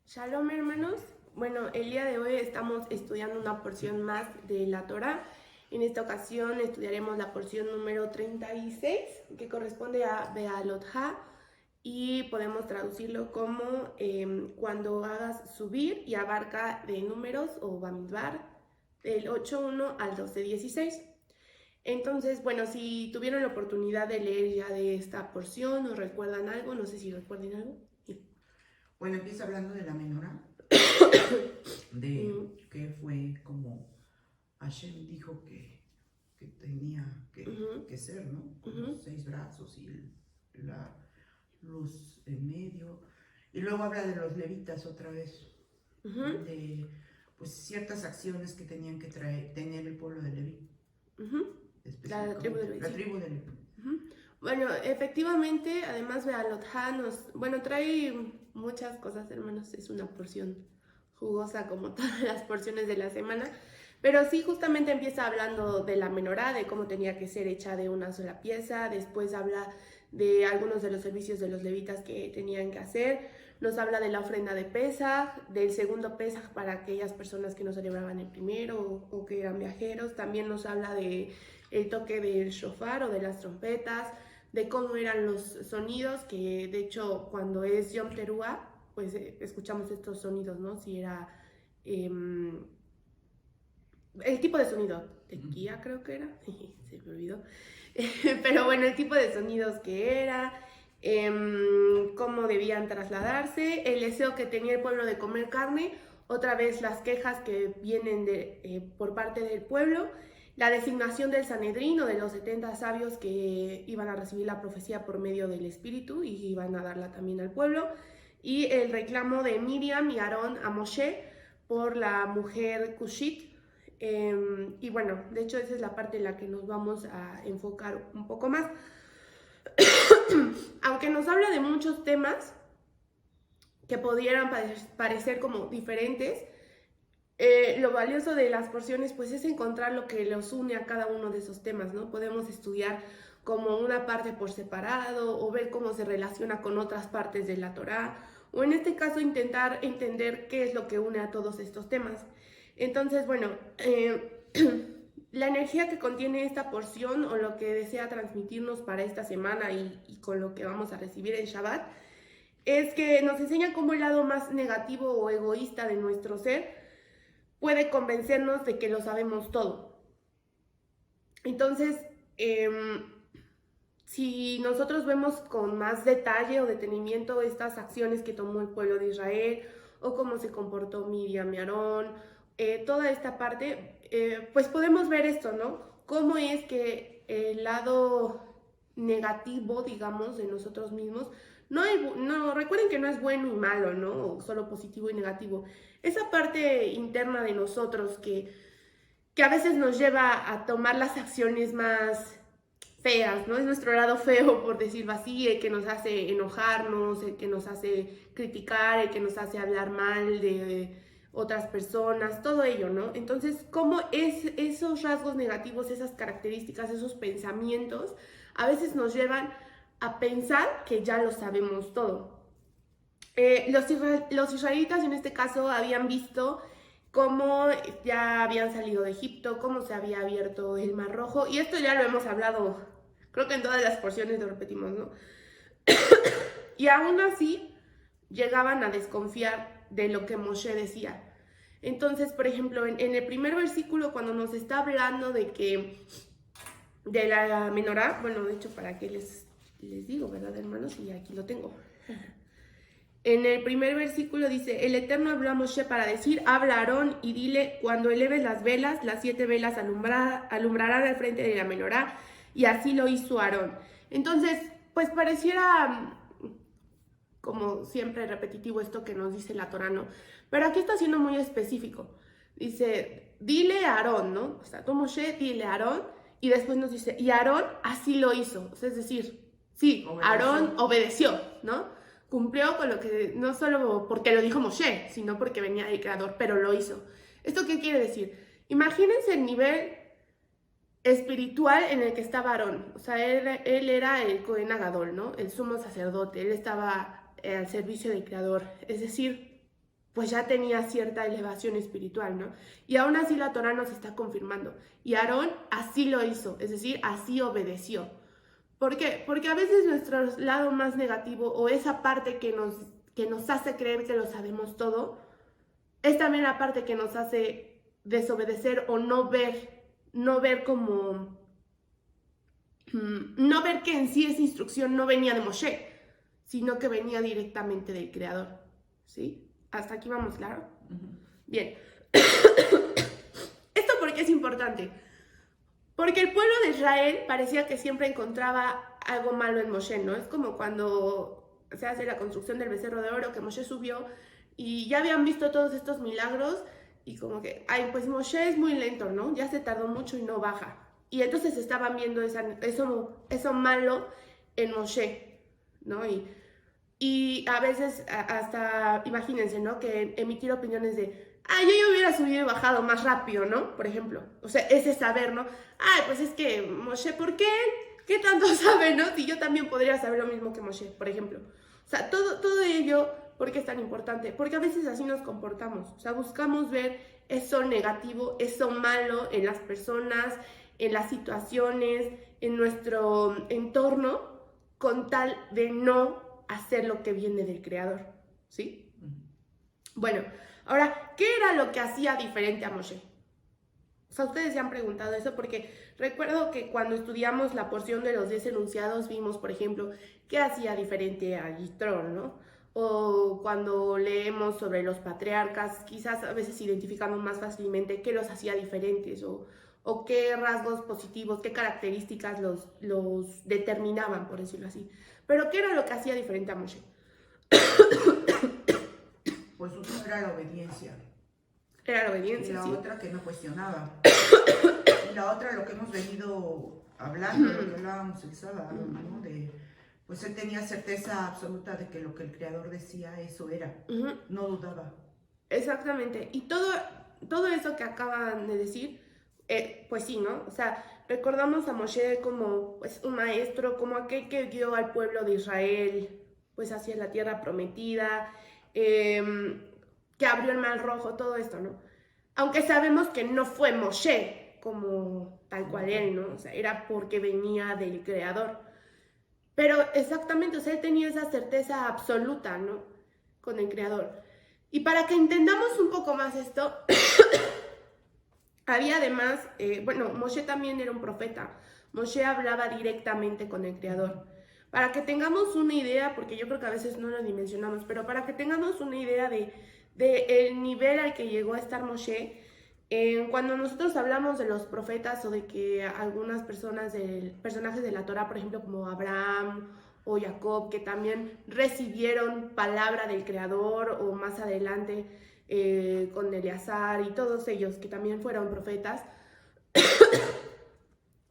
Shalom, hermanos. Bueno, el día de hoy estamos estudiando una porción más de la Torá. En esta ocasión estudiaremos la porción número 36, que corresponde a Bealot Ha, y podemos traducirlo como cuando hagas subir, y abarca de números o Bamidbar del 8:1 al 12:16. Entonces, bueno, si tuvieron la oportunidad de leer ya de esta porción o recuerdan algo, no sé si recuerden algo. Bueno, empieza hablando de la menorá, de que fue como Hashem dijo que tenía que ser, ¿no? Con los 6 brazos y la luz en medio. Y luego habla de los levitas otra vez, de pues ciertas acciones que tenían que tener el pueblo de Leví. La tribu de Leví. La tribu de Leví. Bueno, efectivamente, además Bealot Ha bueno, trae muchas cosas, hermanos, es una porción jugosa como todas las porciones de la semana, pero sí justamente empieza hablando de la menorá, de cómo tenía que ser hecha de una sola pieza, después habla de algunos de los servicios de los levitas que tenían que hacer, nos habla de la ofrenda de Pesaj, del segundo Pesaj para aquellas personas que no celebraban el primero o que eran viajeros, también nos habla de el toque del shofar o de las trompetas, de cómo eran los sonidos, que de hecho cuando es Yom Teruah, pues escuchamos estos sonidos, ¿no? Si era el tipo de sonido, tequía creo que era, se me olvidó, pero bueno, el tipo de sonidos que era, cómo debían trasladarse, el deseo que tenía el pueblo de comer carne, otra vez las quejas que vienen por parte del pueblo, la designación del Sanedrín o de los 70 sabios que iban a recibir la profecía por medio del Espíritu y iban a darla también al pueblo, y el reclamo de Miriam y Aarón a Moshe por la mujer Cushit. Y bueno, de hecho esa es la parte en la que nos vamos a enfocar un poco más. Aunque nos habla de muchos temas que pudieran parecer como diferentes, lo valioso de las porciones pues es encontrar lo que los une a cada uno de esos temas, ¿no? Podemos estudiar como una parte por separado o ver cómo se relaciona con otras partes de la Torá, o en este caso intentar entender qué es lo que une a todos estos temas. Entonces, bueno, la energía que contiene esta porción o lo que desea transmitirnos para esta semana y con lo que vamos a recibir en Shabbat es que nos enseña cómo el lado más negativo o egoísta de nuestro ser puede convencernos de que lo sabemos todo. Entonces, si nosotros vemos con más detalle o detenimiento estas acciones que tomó el pueblo de Israel, o cómo se comportó Miriam y Aarón, toda esta parte, pues podemos ver esto, ¿no? Cómo es que el lado negativo, digamos, de nosotros mismos, recuerden que no es bueno y malo, ¿no? O solo positivo y negativo. Esa parte interna de nosotros que a veces nos lleva a tomar las acciones más feas, ¿no? Es nuestro lado feo, por decirlo así, el que nos hace enojarnos, el que nos hace criticar, el que nos hace hablar mal de otras personas, todo ello, ¿no? Entonces, ¿cómo es esos rasgos negativos, esas características, esos pensamientos, a veces nos llevan a pensar que ya lo sabemos todo? Los israelitas en este caso habían visto cómo ya habían salido de Egipto, cómo se había abierto el Mar Rojo, y esto ya lo hemos hablado, creo que en todas las porciones lo repetimos, ¿no? Y aún así llegaban a desconfiar de lo que Moshe decía. Entonces, por ejemplo, en el primer versículo, cuando nos está hablando de la menorá, bueno, de hecho, para qué les digo, ¿verdad, hermanos? Y aquí lo tengo. En el primer versículo dice, el Eterno habló a Moshe para decir, habla a Aarón y dile, cuando eleves las velas, las 7 velas alumbrarán al frente de la menorá, y así lo hizo Aarón. Entonces, pues pareciera como siempre repetitivo esto que nos dice la Torá, ¿no? Pero aquí está siendo muy específico. Dice, dile a Aarón, ¿no? O sea, tú Moshe, dile a Aarón, y después nos dice, y Aarón así lo hizo. O sea, es decir, sí, Aarón obedeció, ¿no? Cumplió con lo que, no solo porque lo dijo Moshe, sino porque venía del Creador, pero lo hizo. ¿Esto qué quiere decir? Imagínense el nivel espiritual en el que estaba Aarón. O sea, él era el Cohen Agadol, ¿no? El sumo sacerdote. Él estaba al servicio del Creador. Es decir, pues ya tenía cierta elevación espiritual, ¿no? Y aún así la Torá nos está confirmando. Y Aarón así lo hizo, es decir, así obedeció. ¿Por qué? Porque a veces nuestro lado más negativo o esa parte que nos hace creer que lo sabemos todo, es también la parte que nos hace desobedecer o no ver como, no ver que en sí esa instrucción no venía de Moshe, sino que venía directamente del Creador, ¿sí? ¿Hasta aquí vamos, claro? Bien. ¿Esto por qué es importante? Porque el pueblo de Israel parecía que siempre encontraba algo malo en Moshe, ¿no? Es como cuando se hace la construcción del becerro de oro, que Moshe subió y ya habían visto todos estos milagros y como que, ay, pues Moshe es muy lento, ¿no? Ya se tardó mucho y no baja. Y entonces estaban viendo eso malo en Moshe, ¿no? Y a veces hasta, imagínense, ¿no? Que emitir opiniones de, yo ya hubiera subido y bajado más rápido, ¿no? Por ejemplo. O sea, ese saber, ¿no? Ay, pues es que Moshe, ¿por qué? ¿Qué tanto sabe, no? Si yo también podría saber lo mismo que Moshe, por ejemplo. O sea, todo ello, ¿por qué es tan importante? Porque a veces así nos comportamos. O sea, buscamos ver eso negativo, eso malo en las personas, en las situaciones, en nuestro entorno, con tal de no hacer lo que viene del Creador, ¿sí? Bueno, ahora, ¿qué era lo que hacía diferente a Moshe? O sea, ustedes se han preguntado eso porque recuerdo que cuando estudiamos la porción de los 10 enunciados vimos, por ejemplo, qué hacía diferente a Yitro, ¿no? O cuando leemos sobre los patriarcas, quizás a veces identificamos más fácilmente qué los hacía diferentes o qué rasgos positivos, qué características los determinaban, por decirlo así. Pero ¿qué era lo que hacía diferente a Moshe? Pues una era la obediencia. Era la obediencia, y la sí. otra que no cuestionaba. Y la otra, lo que hemos venido hablando, lo que hablábamos el sábado, ¿no? Pues él tenía certeza absoluta de que lo que el Creador decía, eso era. No dudaba. Exactamente. Y todo eso que acaban de decir, pues sí, ¿no? O sea, recordamos a Moshe como pues, un maestro, como aquel que guió al pueblo de Israel pues hacia la tierra prometida, que abrió el mar rojo, todo esto, ¿no? Aunque sabemos que no fue Moshe como tal cual él, ¿no? O sea, era porque venía del Creador. Pero exactamente, o sea, él tenía esa certeza absoluta, ¿no? Con el Creador. Y para que entendamos un poco más esto, había además, bueno, Moshe también era un profeta. Moshe hablaba directamente con el Creador. Para que tengamos una idea, porque yo creo que a veces no lo dimensionamos, pero para que tengamos una idea de el nivel al que llegó a estar Moshe, cuando nosotros hablamos de los profetas o de que algunas personajes de la Torá, por ejemplo, como Abraham o Jacob, que también recibieron palabra del Creador, o más adelante con Eleazar y todos ellos que también fueron profetas,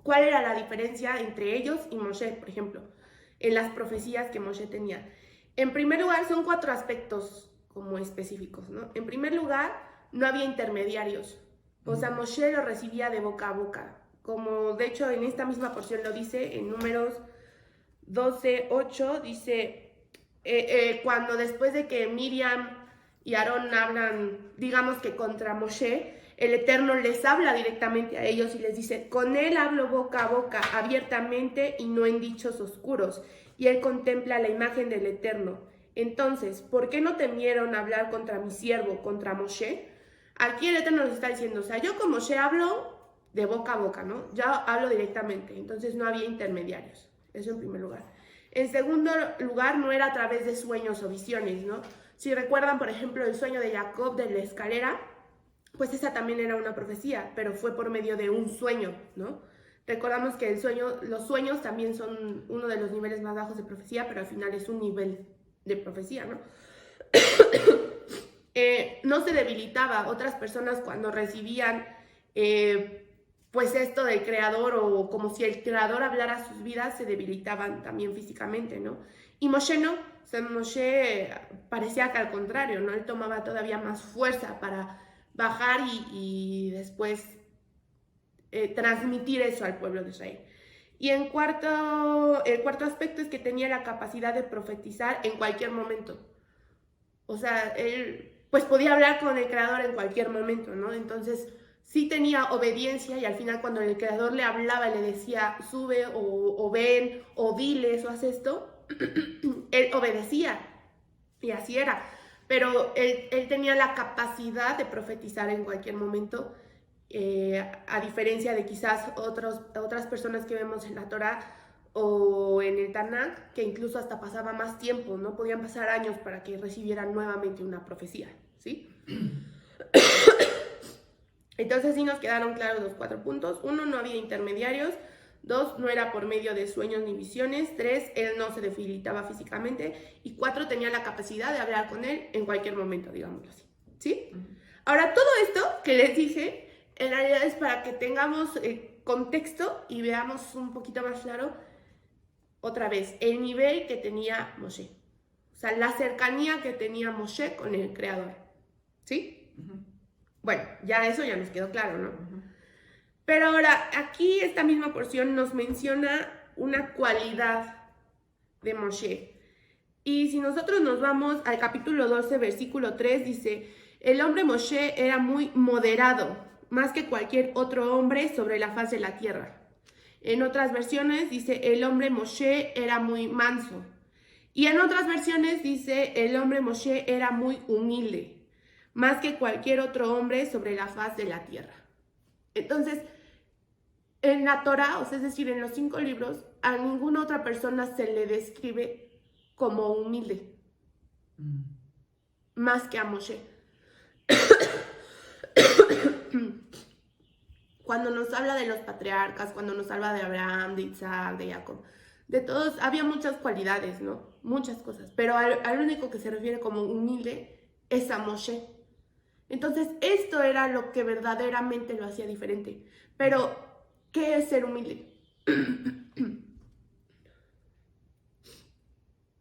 ¿cuál era la diferencia entre ellos y Moshe, por ejemplo, en las profecías que Moshe tenía? En primer lugar, son 4 aspectos como específicos, ¿no? En primer lugar, no había intermediarios. O sea, Moshe lo recibía de boca a boca. Como de hecho en esta misma porción lo dice en Números 12:8, dice, cuando después de que Miriam y Aarón hablan, digamos que contra Moshe, el Eterno les habla directamente a ellos y les dice, con él hablo boca a boca, abiertamente y no en dichos oscuros. Y él contempla la imagen del Eterno. Entonces, ¿por qué no temieron hablar contra mi siervo, contra Moshe? Aquí el Eterno nos está diciendo, o sea, yo con Moshe hablo de boca a boca, ¿no? Ya hablo directamente, entonces no había intermediarios. Eso en primer lugar. En segundo lugar, no era a través de sueños o visiones, ¿no? Si recuerdan, por ejemplo, el sueño de Jacob de la escalera, pues esa también era una profecía, pero fue por medio de un sueño, ¿no? Recordamos que los sueños también son uno de los niveles más bajos de profecía, pero al final es un nivel de profecía, ¿no? No se debilitaba. Otras personas cuando recibían pues esto del Creador, o como si el Creador hablara a sus vidas, se debilitaban también físicamente, ¿no? Y Moshe no. O sea, Moshe parecía que al contrario, ¿no? Él tomaba todavía más fuerza para bajar y después transmitir eso al pueblo de Israel. Y el cuarto aspecto es que tenía la capacidad de profetizar en cualquier momento. O sea, él pues podía hablar con el creador en cualquier momento, ¿no? Entonces sí tenía obediencia y al final cuando el creador le hablaba y le decía sube o ven o diles o haz esto, él obedecía y así era. Pero él tenía la capacidad de profetizar en cualquier momento, a diferencia de quizás otras personas que vemos en la Torá o en el Tanakh, que incluso hasta pasaba más tiempo, ¿no? Podían pasar años para que recibieran nuevamente una profecía, ¿sí? Entonces sí nos quedaron claros los 4 puntos. 1, no había intermediarios. 2, no era por medio de sueños ni visiones. 3, él no se debilitaba físicamente. Y 4, tenía la capacidad de hablar con él en cualquier momento, digámoslo así, ¿sí? Ahora, todo esto que les dije, en realidad es para que tengamos contexto y veamos un poquito más claro, otra vez, el nivel que tenía Moshe. O sea, la cercanía que tenía Moshe con el Creador, ¿sí? Bueno, ya eso ya nos quedó claro, ¿no? Pero ahora, aquí esta misma porción nos menciona una cualidad de Moshe. Y si nosotros nos vamos al capítulo 12, versículo 3, dice, el hombre Moshe era muy moderado, más que cualquier otro hombre sobre la faz de la tierra. En otras versiones dice, el hombre Moshe era muy manso. Y en otras versiones dice, el hombre Moshe era muy humilde, más que cualquier otro hombre sobre la faz de la tierra. Entonces, en la Torá, o sea, es decir, en los 5 libros, a ninguna otra persona se le describe como humilde, más que a Moshe. Cuando nos habla de los patriarcas, cuando nos habla de Abraham, de Isaac, de Jacob, de todos, había muchas cualidades, ¿no? Muchas cosas, pero al único que se refiere como humilde es a Moshe. Entonces, esto era lo que verdaderamente lo hacía diferente. Pero, ¿qué es ser humilde?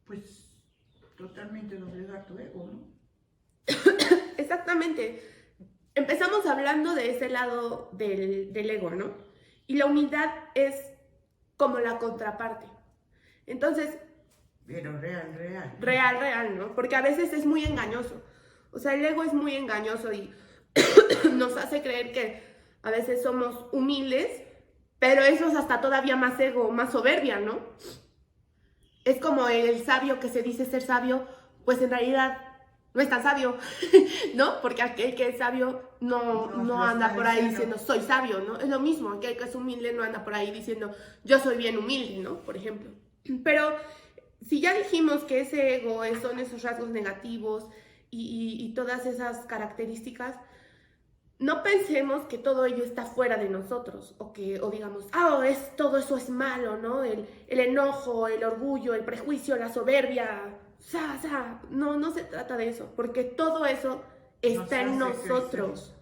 Pues totalmente doblegar tu ego, ¿no? Exactamente. Empezamos hablando de ese lado del ego, ¿no? Y la humildad es como la contraparte. Entonces... Pero real. Real, ¿no? Porque a veces es muy engañoso. O sea, el ego es muy engañoso y nos hace creer que a veces somos humildes, pero eso es hasta todavía más ego, más soberbia, ¿no? Es como el sabio que se dice ser sabio, pues en realidad no es tan sabio, ¿no? Porque aquel que es sabio no anda por ahí diciendo soy sabio, ¿no? Es lo mismo, aquel que es humilde no anda por ahí diciendo yo soy bien humilde, ¿no? Por ejemplo. Pero si ya dijimos que ese ego son esos rasgos negativos y todas esas características, no pensemos que todo ello está fuera de nosotros o digamos, todo eso es malo, ¿no? El enojo, el orgullo, el prejuicio, la soberbia. No se trata de eso, porque todo eso está en nosotros.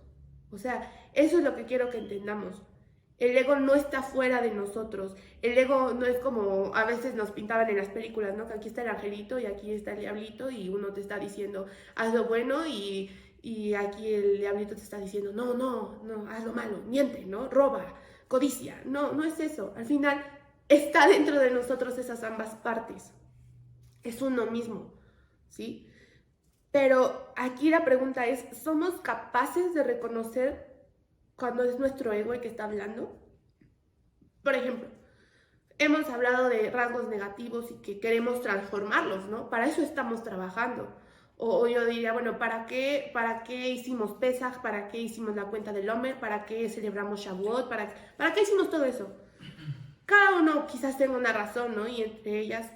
O sea, eso es lo que quiero que entendamos. El ego no está fuera de nosotros. El ego no es como a veces nos pintaban en las películas, ¿no? Que aquí está el angelito y aquí está el diablito y uno te está diciendo, haz lo bueno y aquí el diablito te está diciendo, no, haz lo malo, miente, ¿no? Roba, codicia. No es eso. Al final está dentro de nosotros esas ambas partes. Es uno mismo, ¿sí? Pero aquí la pregunta es, ¿somos capaces de reconocer cuando es nuestro ego el que está hablando? Por ejemplo, hemos hablado de rasgos negativos y que queremos transformarlos, ¿no? Para eso estamos trabajando. O yo diría, bueno, ¿para qué hicimos Pesaj? ¿Para qué hicimos la cuenta del Omer? ¿Para qué celebramos Shavuot? ¿Para qué hicimos todo eso? Cada uno quizás tenga una razón, ¿no? Y entre ellas,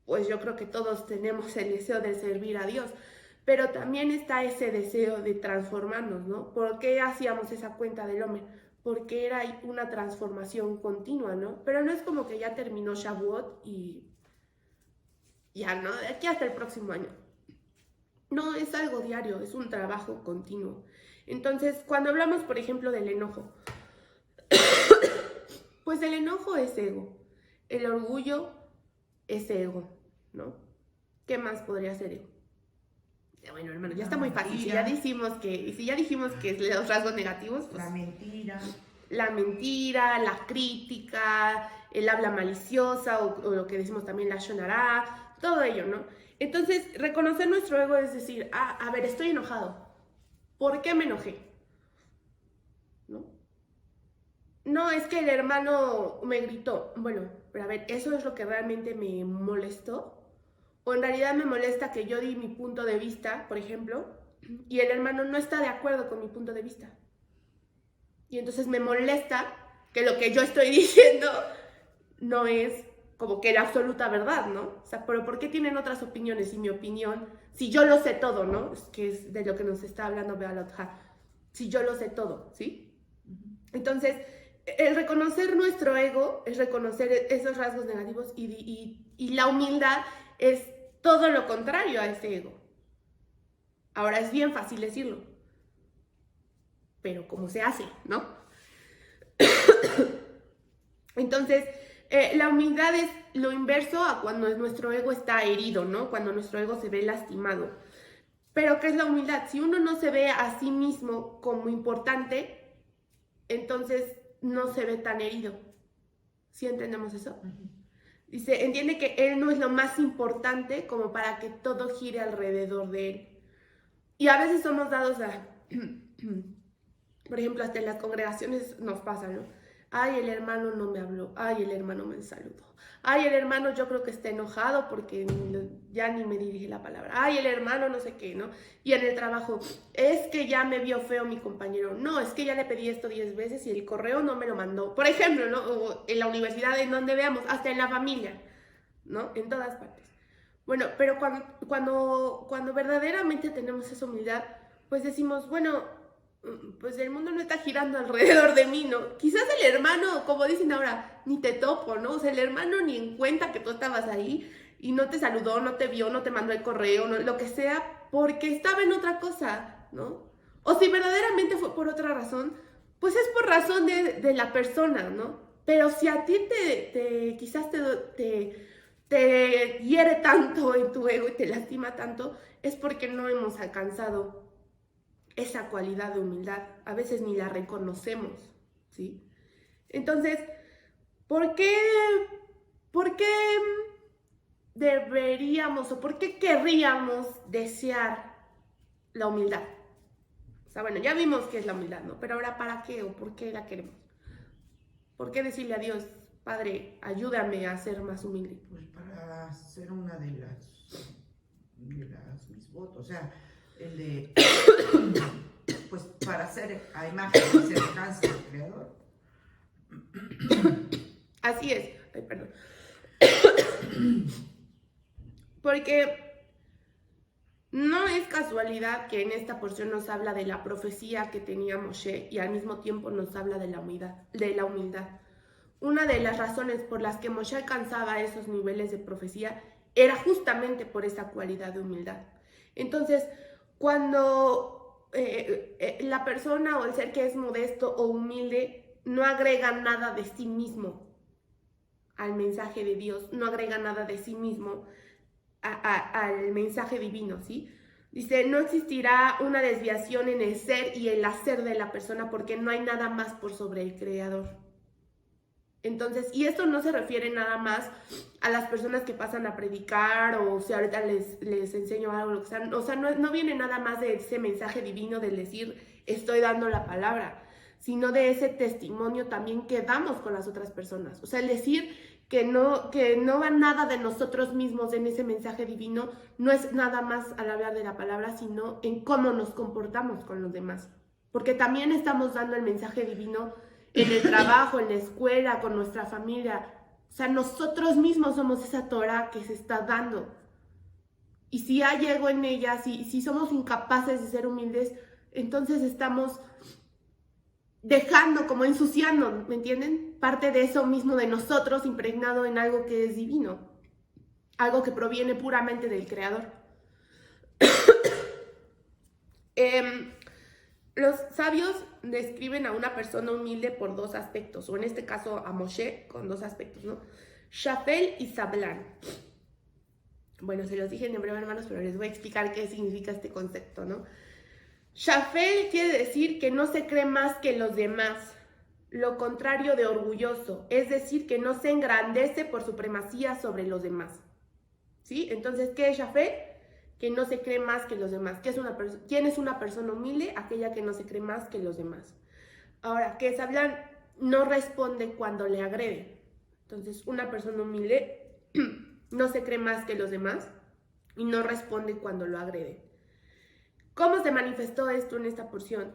pues yo creo que todos tenemos el deseo de servir a Dios. Pero también está ese deseo de transformarnos, ¿no? ¿Por qué hacíamos esa cuenta del Omer? Porque era una transformación continua, ¿no? Pero no es como que ya terminó Shavuot y ya, ¿no? De aquí hasta el próximo año. No, es algo diario, es un trabajo continuo. Entonces, cuando hablamos, por ejemplo, del enojo, pues el enojo es ego, el orgullo es ego, ¿no? ¿Qué más podría ser ego? Bueno, hermano, ya está muy fácil. Si ya dijimos que los rasgos negativos, pues, la mentira, la crítica, el habla maliciosa o lo que decimos también la shonará, todo ello, ¿no? Entonces, reconocer nuestro ego es decir, a ver, estoy enojado. ¿Por qué me enojé? ¿No? No, es que el hermano me gritó. Bueno, pero a ver, ¿eso es lo que realmente me molestó? O en realidad me molesta que yo di mi punto de vista, por ejemplo, y el hermano no está de acuerdo con mi punto de vista. Y entonces me molesta que lo que yo estoy diciendo no es como que la absoluta verdad, ¿no? O sea, pero ¿por qué tienen otras opiniones? Y mi opinión, si yo lo sé todo, ¿no? Es que es de lo que nos está hablando Bealot Ha. Si yo lo sé todo, ¿sí? Entonces, el reconocer nuestro ego es reconocer esos rasgos negativos y la humildad es todo lo contrario a ese ego. Ahora, es bien fácil decirlo, pero ¿cómo se hace, no? Entonces, la humildad es lo inverso a cuando nuestro ego está herido, ¿no? Cuando nuestro ego se ve lastimado. Pero ¿qué es la humildad? Si uno no se ve a sí mismo como importante, entonces no se ve tan herido. ¿Sí entendemos eso? Dice, entiende que él no es lo más importante como para que todo gire alrededor de él. Y a veces somos dados a, por ejemplo, hasta en las congregaciones nos pasa, ¿no? Ay, el hermano no me habló. Ay, el hermano me saludó. Ay, el hermano yo creo que está enojado porque ya ni me dirige la palabra. Ay, el hermano no sé qué, ¿no? Y en el trabajo, es que ya me vio feo mi compañero. No, es que ya le pedí esto 10 veces y el correo no me lo mandó. Por ejemplo, ¿no? O en la universidad, en donde veamos, hasta en la familia, ¿no? En todas partes. Bueno, pero cuando verdaderamente tenemos esa humildad, pues decimos, bueno, pues el mundo no está girando alrededor de mí, ¿no? Quizás el hermano, como dicen ahora, ni te topo, ¿no? O sea, el hermano ni en cuenta que tú estabas ahí y no te saludó, no te vio, no te mandó el correo, no, lo que sea, porque estaba en otra cosa, ¿no? O si verdaderamente fue por otra razón, pues es por razón de la persona, ¿no? Pero si a ti quizás te hiere tanto en tu ego y te lastima tanto, es porque no hemos alcanzado esa cualidad de humildad. A veces ni la reconocemos, ¿sí? Entonces, ¿por qué deberíamos o por qué querríamos desear la humildad? O sea, bueno, ya vimos qué es la humildad, ¿no? Pero ahora, ¿para qué o por qué la queremos? ¿Por qué decirle a Dios, Padre, ayúdame a ser más humilde? Pues para ser una de mis votos, o sea, el de, pues para ser a imagen y semejanza del Creador. Así es. Ay, perdón. Porque no es casualidad que en esta porción nos habla de la profecía que tenía Moshe y al mismo tiempo nos habla de la humildad. Una de las razones por las que Moshe alcanzaba esos niveles de profecía era justamente por esa cualidad de humildad. Entonces, cuando la persona o el ser que es modesto o humilde no agrega nada de sí mismo al mensaje de Dios, no agrega nada de sí mismo al mensaje divino, ¿sí? Dice, no existirá una desviación en el ser y el hacer de la persona porque no hay nada más por sobre el Creador. Entonces, y esto no se refiere nada más a las personas que pasan a predicar o si ahorita les enseño algo, o sea, no viene nada más de ese mensaje divino del decir, estoy dando la palabra, sino de ese testimonio también que damos con las otras personas. O sea, el decir que no va nada de nosotros mismos en ese mensaje divino, no es nada más al hablar de la palabra, sino en cómo nos comportamos con los demás. Porque también estamos dando el mensaje divino en el trabajo, en la escuela, con nuestra familia. O sea, nosotros mismos somos esa Torah que se está dando. Y si hay ego en ella, si somos incapaces de ser humildes, entonces estamos dejando, como ensuciando, ¿me entienden? Parte de eso mismo de nosotros impregnado en algo que es divino. Algo que proviene puramente del Creador. Los sabios describen a una persona humilde por dos aspectos, o en este caso a Moshe con dos aspectos, ¿no? Shafel y Sablan. Bueno, se los dije en hebreo, hermanos, pero les voy a explicar qué significa este concepto, ¿no? Shafel quiere decir que no se cree más que los demás, lo contrario de orgulloso, es decir, que no se engrandece por supremacía sobre los demás, ¿sí? Entonces, ¿qué es Jafet? Que no se cree más que los demás. ¿Quién es una persona humilde? Aquella que no se cree más que los demás. Ahora, ¿qué es Sablan? No responde cuando le agrede. Entonces, una persona humilde no se cree más que los demás y no responde cuando lo agrede. ¿Cómo se manifestó esto en esta porción?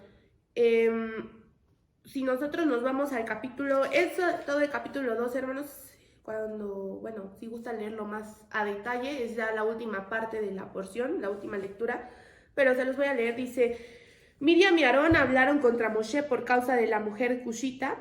Si nosotros nos vamos al capítulo, todo el capítulo 2, hermanos, si gustan leerlo más a detalle, es ya la última parte de la porción, la última lectura, pero se los voy a leer. Dice: Miriam y Aarón hablaron contra Moshe por causa de la mujer cushita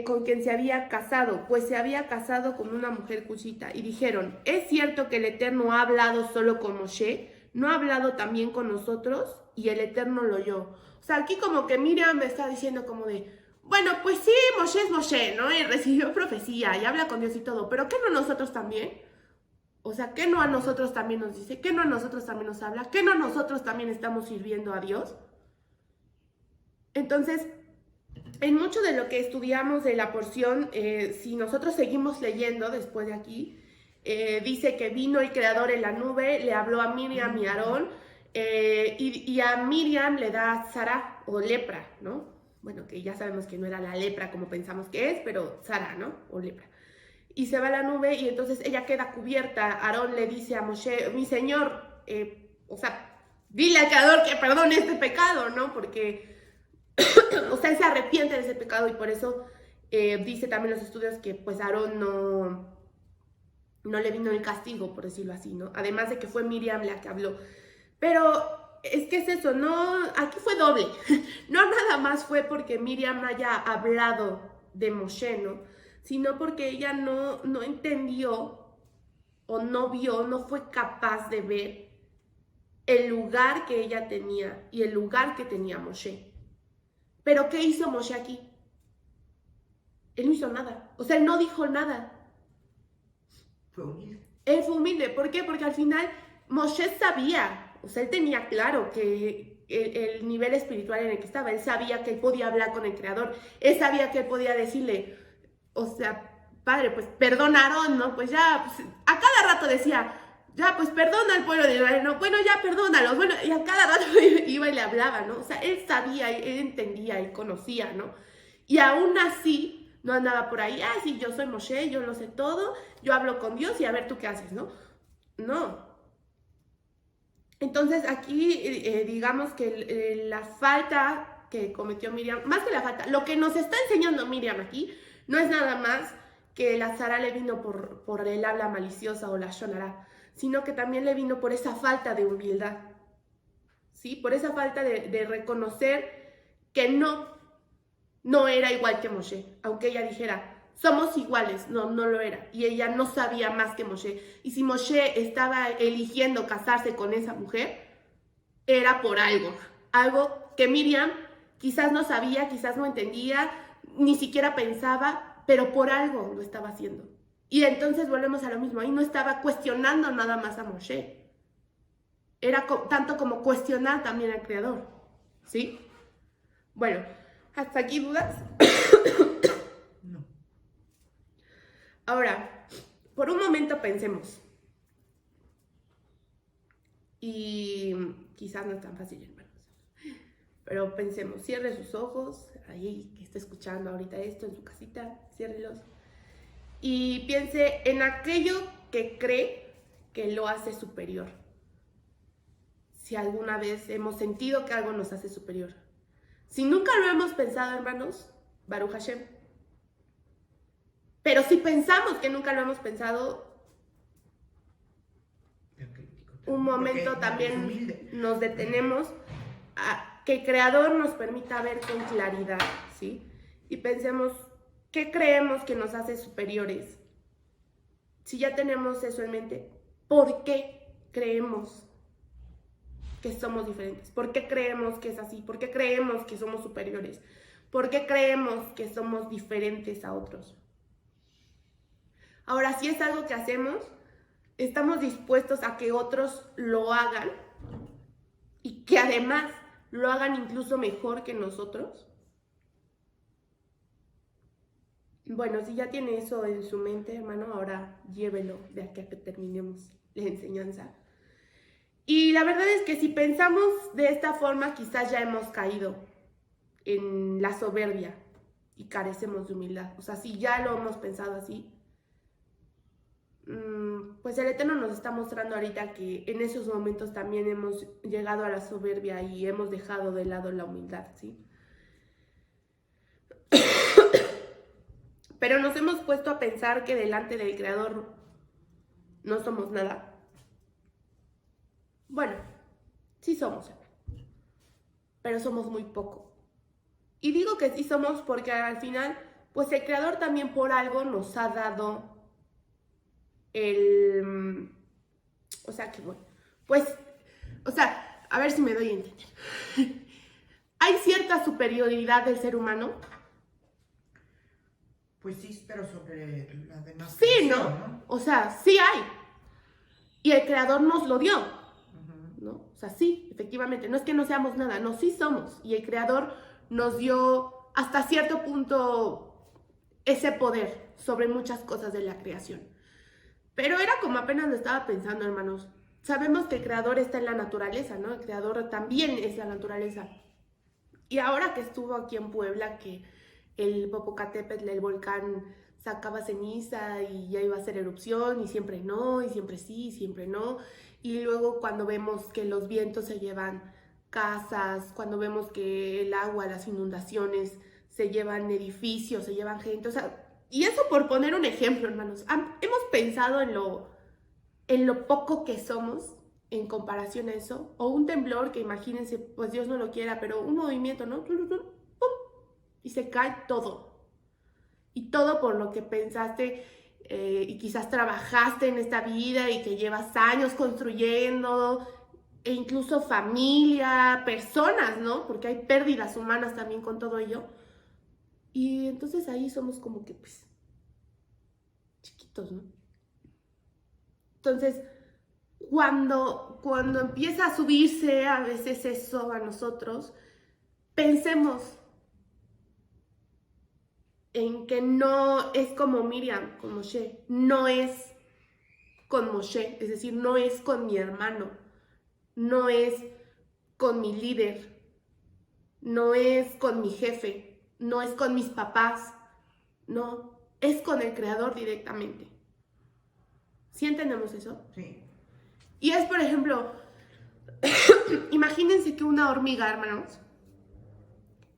con quien se había casado, pues se había casado con una mujer cushita, y dijeron: ¿es cierto que el Eterno ha hablado solo con Moshe? ¿No ha hablado también con nosotros? Y el Eterno lo oyó. O sea, aquí como que Miriam me está diciendo como de, bueno, pues sí, Moshe es Moshe, ¿no? Y recibió profecía y habla con Dios y todo, pero ¿qué no nosotros también? O sea, ¿qué no a nosotros también nos dice? ¿Qué no a nosotros también nos habla? ¿Qué no nosotros también estamos sirviendo a Dios? Entonces, en mucho de lo que estudiamos de la porción, si nosotros seguimos leyendo después de aquí, dice que vino el Creador en la nube, le habló a Miriam y Aarón, y a Miriam le da Sara o lepra, ¿no? Bueno, que ya sabemos que no era la lepra como pensamos que es, pero Sara, ¿no? O lepra. Y se va a la nube y entonces ella queda cubierta. Aarón le dice a Moshe: mi señor, dile al Creador que perdone este pecado, ¿no? Porque o sea, él se arrepiente de ese pecado y por eso dice también los estudios que pues Aarón no le vino el castigo, por decirlo así, ¿no? Además de que fue Miriam la que habló. Pero es que es eso, no, aquí fue doble. No nada más fue porque Miriam haya hablado de Moshe, ¿no? Sino porque ella no entendió o no vio, no fue capaz de ver el lugar que ella tenía y el lugar que tenía Moshe. Pero ¿qué hizo Moshe aquí? Él no hizo nada. O sea, él no dijo nada. Fue humilde. Él fue humilde. ¿Por qué? Porque al final Moshe sabía, o sea, él tenía claro que el nivel espiritual en el que estaba, él sabía que él podía hablar con el Creador, él sabía que él podía decirle, o sea, padre, pues perdona a Aarón, ¿no? Pues ya, pues, a cada rato decía, ya, pues perdona al pueblo de Israel, ¿no? Bueno, ya perdónalos, bueno, y a cada rato iba y le hablaba, ¿no? O sea, él sabía, él entendía, él conocía, ¿no? Y aún así, no andaba por ahí, sí, yo soy Moshe, yo lo sé todo, yo hablo con Dios y a ver tú qué haces, ¿no? No. Entonces aquí, digamos que la falta que cometió Miriam, más que la falta, lo que nos está enseñando Miriam aquí, no es nada más que la Sara le vino por el habla maliciosa o la shonara, sino que también le vino por esa falta de humildad, ¿sí? Por esa falta de reconocer que no era igual que Moshe, aunque ella dijera, somos iguales, no lo era, y ella no sabía más que Moshe, y si Moshe estaba eligiendo casarse con esa mujer, era por algo que Miriam quizás no sabía, quizás no entendía, ni siquiera pensaba, pero por algo lo estaba haciendo. Y entonces volvemos a lo mismo, ahí no estaba cuestionando nada más a Moshe, era tanto como cuestionar también al Creador, ¿sí? Bueno, ¿hasta aquí dudas? No. Ahora, por un momento pensemos, y quizás no es tan fácil, hermanos, pero pensemos, cierre sus ojos, ahí que está escuchando ahorita esto en su casita, ciérrelos, y piense en aquello que cree que lo hace superior. Si alguna vez hemos sentido que algo nos hace superior. Si nunca lo hemos pensado, hermanos, Baruch Hashem. Pero si pensamos que nunca lo hemos pensado, un momento también nos detenemos a que el Creador nos permita ver con claridad, ¿sí? Y pensemos, ¿qué creemos que nos hace superiores? Si ya tenemos eso en mente, ¿por qué creemos que somos diferentes? ¿Por qué creemos que es así? ¿Por qué creemos que somos superiores? ¿Por qué creemos que somos diferentes a otros? Ahora, si es algo que hacemos, ¿estamos dispuestos a que otros lo hagan? Y que además lo hagan incluso mejor que nosotros. Bueno, si ya tiene eso en su mente, hermano, ahora llévelo de aquí a que terminemos. la enseñanza. Y la verdad es que si pensamos de esta forma, quizás ya hemos caído en la soberbia y carecemos de humildad. O sea, si ya lo hemos pensado así, pues el Eterno nos está mostrando ahorita que en esos momentos también hemos llegado a la soberbia y hemos dejado de lado la humildad, ¿sí? Pero nos hemos puesto a pensar que delante del Creador no somos nada. Bueno, sí somos, pero somos muy poco. Y digo que sí somos porque al final, pues el Creador también por algo nos ha dado o sea, que bueno, pues, o sea, a ver si me doy a entender. ¿Hay cierta superioridad del ser humano? Pues sí, pero sobre la demás Sí, creación, ¿no? O sea, sí hay. Y el Creador nos lo dio, ¿no? O sea, sí, efectivamente, no es que no seamos nada, no, sí somos. Y el Creador nos dio hasta cierto punto ese poder sobre muchas cosas de la creación. Pero era como apenas lo estaba pensando, hermanos. Sabemos que el Creador está en la naturaleza, ¿no? El Creador también es la naturaleza. Y ahora que estuvo aquí en Puebla, que el Popocatépetl, el volcán, sacaba ceniza y ya iba a hacer erupción y siempre no, y siempre sí, y siempre no. Y luego cuando vemos que los vientos se llevan casas, cuando vemos que el agua, las inundaciones se llevan edificios, se llevan gente, o sea, y eso por poner un ejemplo, hermanos. Hemos pensado en lo poco que somos en comparación a eso, o un temblor que imagínense, pues Dios no lo quiera, pero un movimiento, ¿no? ¡Pum! Y se cae todo. Y todo por lo que pensaste y quizás trabajaste en esta vida y que llevas años construyendo, e incluso familia, personas, ¿no? Porque hay pérdidas humanas también con todo ello. Y entonces ahí somos como que, pues, chiquitos, ¿no? Entonces, cuando empieza a subirse a veces eso a nosotros, pensemos en que no es como Miriam, con Moshe, no es con Moshe, es decir, no es con mi hermano, no es con mi líder, no es con mi jefe, no es con mis papás, no, es con el Creador directamente. ¿Sí entendemos eso? Sí. Y es, por ejemplo, imagínense que una hormiga, hermanos,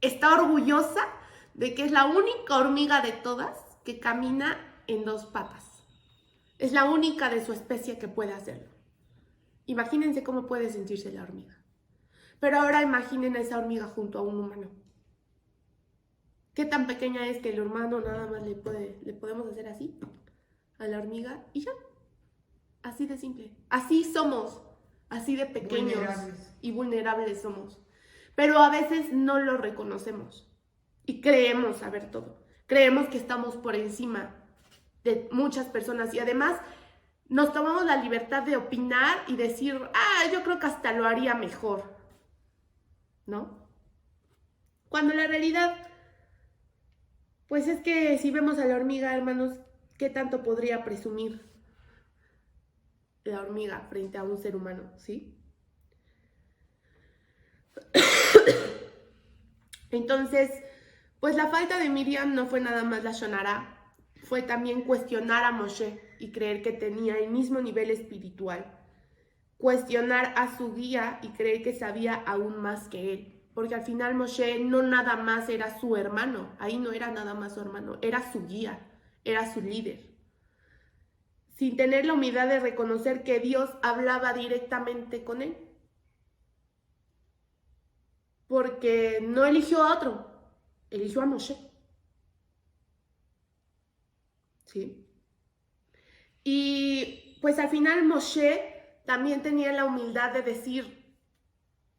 está orgullosa de que es la única hormiga de todas que camina en dos patas. Es la única de su especie que puede hacerlo. Imagínense cómo puede sentirse la hormiga. Pero ahora imaginen a esa hormiga junto a un humano. ¿Qué tan pequeña es que el humano nada más le podemos hacer así a la hormiga y ya? Así de simple. Así somos, así de pequeños y vulnerables somos. Pero a veces no lo reconocemos y creemos saber todo. Creemos que estamos por encima de muchas personas y además nos tomamos la libertad de opinar y decir, yo creo que hasta lo haría mejor, ¿no? Cuando la realidad, pues es que si vemos a la hormiga, hermanos, ¿qué tanto podría presumir la hormiga frente a un ser humano, sí? Entonces, pues la falta de Miriam no fue nada más la Shonara, fue también cuestionar a Moshe y creer que tenía el mismo nivel espiritual. Cuestionar a su guía y creer que sabía aún más que él. Porque al final Moshe no nada más era su hermano, ahí no era nada más su hermano, era su guía, era su líder. Sin tener la humildad de reconocer que Dios hablaba directamente con él. Porque no eligió a otro, eligió a Moshe. ¿Sí? Y pues al final Moshe también tenía la humildad de decir,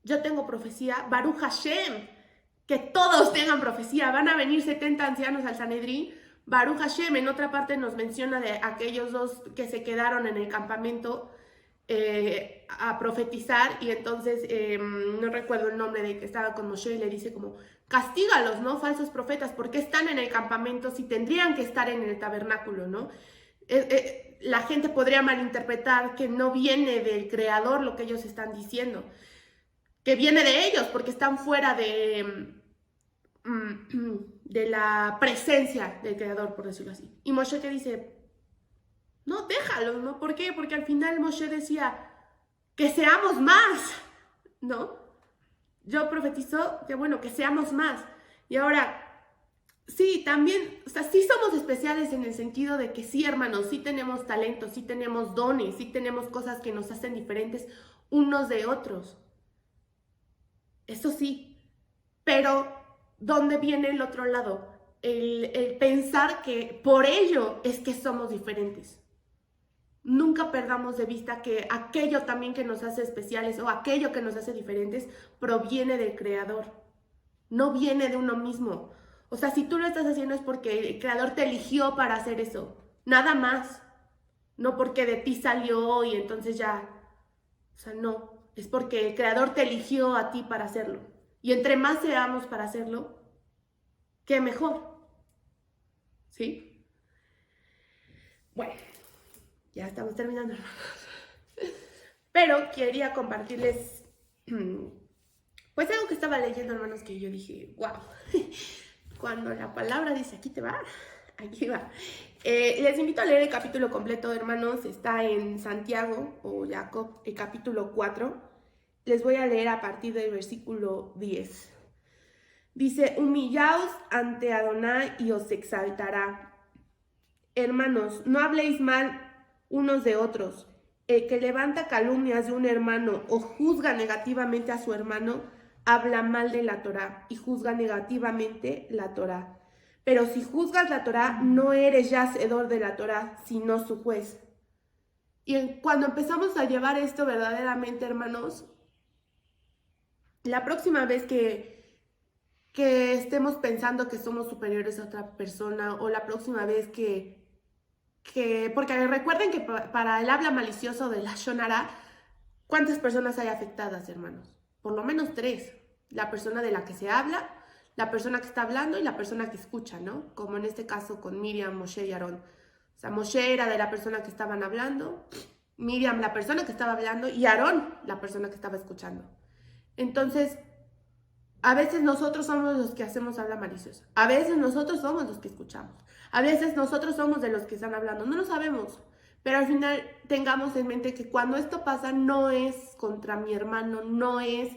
yo tengo profecía, Baruch Hashem, que todos tengan profecía, van a venir 70 ancianos al Sanedrín, Baruch Hashem. En otra parte nos menciona de aquellos dos que se quedaron en el campamento a profetizar y entonces no recuerdo el nombre de que estaba con Moshe y le dice como, castígalos, ¿no? Falsos profetas, ¿por qué están en el campamento si tendrían que estar en el tabernáculo, ¿no? porque la gente podría malinterpretar que no viene del creador lo que ellos están diciendo, que viene de ellos porque están fuera de la presencia del creador, por decirlo así. Y Moshe que dice, no, déjalo, ¿no? ¿Por qué? Porque al final Moshe decía, que seamos más, ¿no? Yo profetizo que bueno, que seamos más. Y ahora, sí, también, o sea, sí somos especiales en el sentido de que sí, hermanos, sí tenemos talentos, sí tenemos dones, sí tenemos cosas que nos hacen diferentes unos de otros. Eso sí, pero ¿dónde viene el otro lado? El pensar que por ello es que somos diferentes. Nunca perdamos de vista que aquello también que nos hace especiales o aquello que nos hace diferentes proviene del creador, no viene de uno mismo. O sea, si tú lo estás haciendo es porque el creador te eligió para hacer eso, nada más. No porque de ti salió y entonces ya, o sea, no, es porque el creador te eligió a ti para hacerlo. Y entre más seamos para hacerlo, qué mejor, ¿sí? Bueno, ya estamos terminando. Pero quería compartirles, pues algo que estaba leyendo, hermanos, que yo dije, wow, cuando la palabra dice, aquí te va, aquí va. Les invito a leer el capítulo completo, hermanos, está en Santiago o Jacob, el capítulo 4. Les voy a leer a partir del versículo 10. Dice, humillaos ante Adonai y os exaltará. Hermanos, no habléis mal unos de otros. El que levanta calumnias de un hermano o juzga negativamente a su hermano, habla mal de la Torá y juzga negativamente la Torá. Pero si juzgas la Torá, no eres ya hacedor de la Torá, sino su juez. Y cuando empezamos a llevar esto verdaderamente, hermanos, la próxima vez que estemos pensando que somos superiores a otra persona o la próxima vez porque recuerden que para el habla malicioso de la Shonara, ¿cuántas personas hay afectadas, hermanos? Por lo menos 3. La persona de la que se habla, la persona que está hablando y la persona que escucha, ¿no? Como en este caso con Miriam, Moshe y Aarón. O sea, Moshe era de la persona que estaban hablando, Miriam la persona que estaba hablando y Aarón la persona que estaba escuchando. Entonces, a veces nosotros somos los que hacemos habla maliciosa. A veces nosotros somos los que escuchamos. A veces nosotros somos de los que están hablando. No lo sabemos. Pero al final tengamos en mente que cuando esto pasa no es contra mi hermano, no es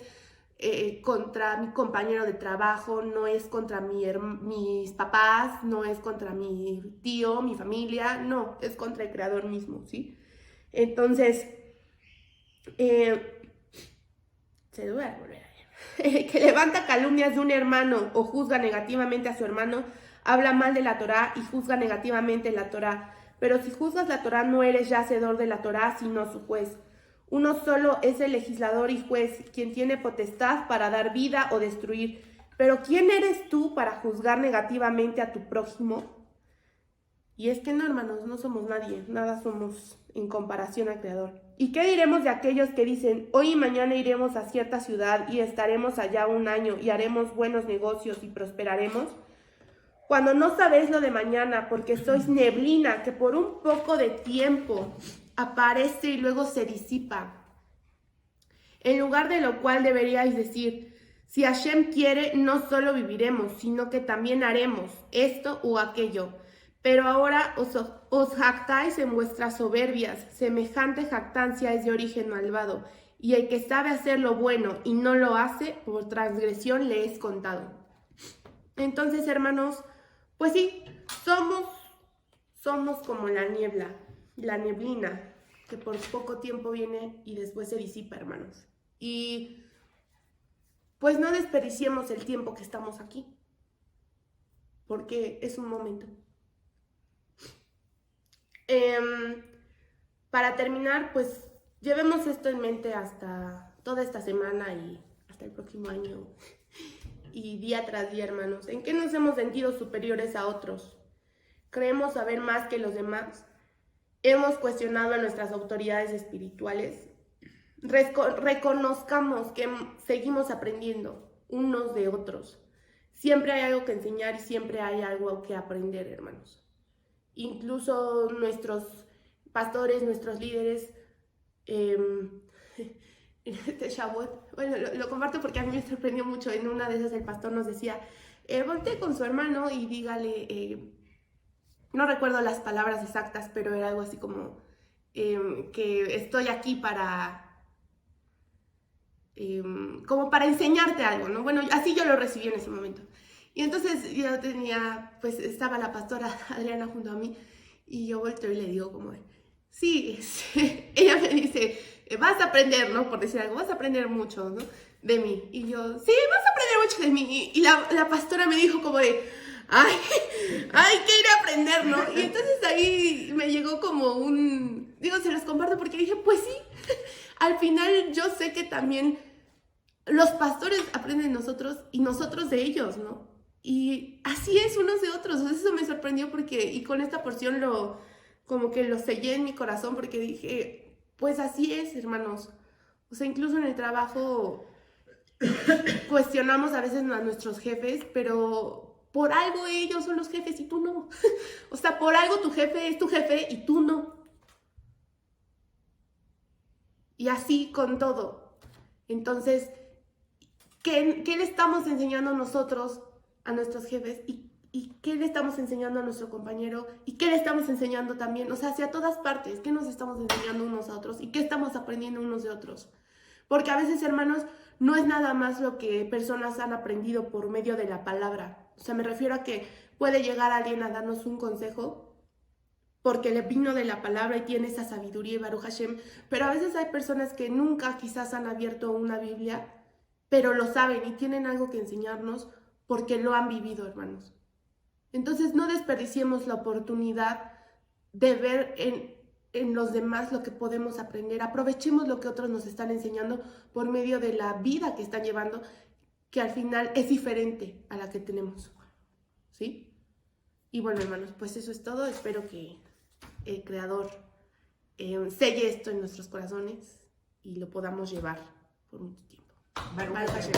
contra mi compañero de trabajo, no es contra mis papás, no es contra mi tío, mi familia, no, es contra el creador mismo, ¿sí? Entonces, se debe volver. Que levanta calumnias de un hermano o juzga negativamente a su hermano, habla mal de la Torá y juzga negativamente la Torá. Pero si juzgas la Torá, no eres ya hacedor de la Torá, sino su juez. Uno solo es el legislador y juez, quien tiene potestad para dar vida o destruir. Pero ¿quién eres tú para juzgar negativamente a tu prójimo? Y es que no, hermanos, no somos nadie, nada somos en comparación al Creador. ¿Y qué diremos de aquellos que dicen, hoy y mañana iremos a cierta ciudad y estaremos allá un año y haremos buenos negocios y prosperaremos? Cuando no sabéis lo de mañana, porque sois neblina que por un poco de tiempo aparece y luego se disipa. En lugar de lo cual deberíais decir, si Hashem quiere, no solo viviremos, sino que también haremos esto o aquello. Pero ahora os jactáis en vuestras soberbias. Semejante jactancia es de origen malvado. Y el que sabe hacer lo bueno y no lo hace, por transgresión le es contado. Entonces, hermanos, pues sí, somos como la niebla, la neblina, que por poco tiempo viene y después se disipa, hermanos. Y pues no desperdiciemos el tiempo que estamos aquí, porque es un momento. Para terminar, pues llevemos esto en mente hasta toda esta semana y hasta el próximo año y día tras día, hermanos. ¿En qué nos hemos sentido superiores a otros? ¿Creemos saber más que los demás? ¿Hemos cuestionado a nuestras autoridades espirituales? Reconozcamos que seguimos aprendiendo unos de otros. Siempre hay algo que enseñar y siempre hay algo que aprender, hermanos. Incluso pastores, nuestros líderes, este Shavuot, bueno, lo comparto porque a mí me sorprendió mucho. En una de esas el pastor nos decía, voltee con su hermano y dígale, no recuerdo las palabras exactas, pero era algo así como que estoy aquí como para enseñarte algo, ¿no? Bueno, así yo lo recibí en ese momento. Y entonces yo pues estaba la pastora Adriana junto a mí y yo volteo y le digo como, sí, ella me dice, vas a aprender, ¿no? Por decir algo, vas a aprender mucho, ¿no? De mí. Y yo, sí, vas a aprender mucho de mí. Y la pastora me dijo como de, ay, que ir a aprender, ¿no? Y entonces ahí me llegó como se los comparto porque dije, pues sí, al final yo sé que también los pastores aprenden de nosotros y nosotros de ellos, ¿no? Y así es unos de otros. Eso me sorprendió y con esta porción como que lo sellé en mi corazón porque dije, pues así es, hermanos. O sea, incluso en el trabajo cuestionamos a veces a nuestros jefes, pero por algo ellos son los jefes y tú no. O sea, por algo tu jefe es tu jefe y tú no. Y así con todo. Entonces, ¿qué le estamos enseñando nosotros a nuestros jefes? ¿Y qué le estamos enseñando a nuestro compañero? ¿Y qué le estamos enseñando también? O sea, hacia todas partes. ¿Qué nos estamos enseñando unos a otros? ¿Y qué estamos aprendiendo unos de otros? Porque a veces, hermanos, no es nada más lo que personas han aprendido por medio de la palabra. O sea, me refiero a que puede llegar alguien a darnos un consejo porque le vino de la palabra y tiene esa sabiduría y Baruch Hashem. Pero a veces hay personas que nunca quizás han abierto una Biblia, pero lo saben y tienen algo que enseñarnos porque lo han vivido, hermanos. Entonces no desperdiciemos la oportunidad de ver en los demás lo que podemos aprender. Aprovechemos lo que otros nos están enseñando por medio de la vida que están llevando, que al final es diferente a la que tenemos. ¿Sí? Y bueno, hermanos, pues eso es todo. Espero que el Creador selle esto en nuestros corazones y lo podamos llevar por mucho tiempo. Baruch Hashem.